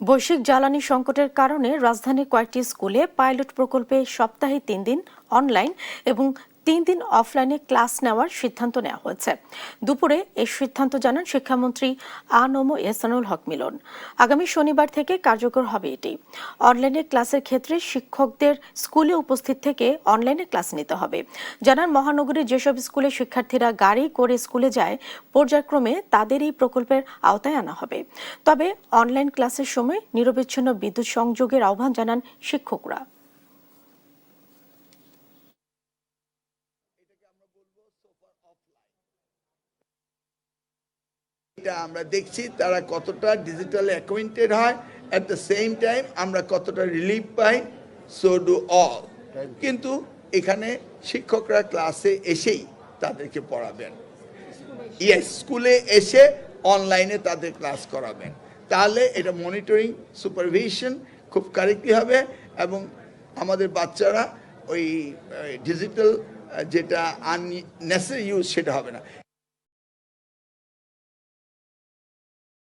বৈশ্বিক জ্বালানি সংকটের কারণে রাজধানীর কয়েকটি স্কুলে পাইলট প্রকল্পে সপ্তাহে 3 দিন অনলাইন এবং 3 দিন অফলাইনে ক্লাস নেওয়ার সিদ্ধান্ত নেওয়া হয়েছে। দুপুরে এই সিদ্ধান্ত জানান শিক্ষামন্ত্রী আ.ন.ম এহসানুল হক মিলন। আগামী শনিবার থেকে কার্যকর হবে এটি। অনলাইনে ক্লাসের ক্ষেত্রে শিক্ষকদের স্কুলে উপস্থিত থেকে অনলাইনে ক্লাস নিতে হবে। জানান মহানগরীর যেসব স্কুলে শিক্ষার্থীরা গাড়ি করে স্কুলে যায় পর্যায়ক্রমে তাদের এই প্রকল্পের আওতায় আনা হবে। তবে অনলাইন ক্লাসের সময় নিরবিচ্ছিন্ন বিদ্যুৎ সংযোগের আহ্বান জানান শিক্ষকরা। এটা আমরা দেখছি তারা কতটা ডিজিটাল অ্যাকোয়েন্টেড হয়, অ্যাট দ্য সেম টাইম আমরা কতটা relief pi, so do all. কিন্তু এখানে শিক্ষকরা ক্লাসে এসেই তাদেরকে পড়াবেন, ইয়েস, স্কুলে এসে অনলাইনে তাদের ক্লাস করাবেন। তাহলে এটা মনিটরিং সুপারভিশন খুব কারেক্টলি হবে এবং আমাদের বাচ্চারা ওই ডিজিটাল যেটা আননেসেসারি ইউজ সেটা হবে না।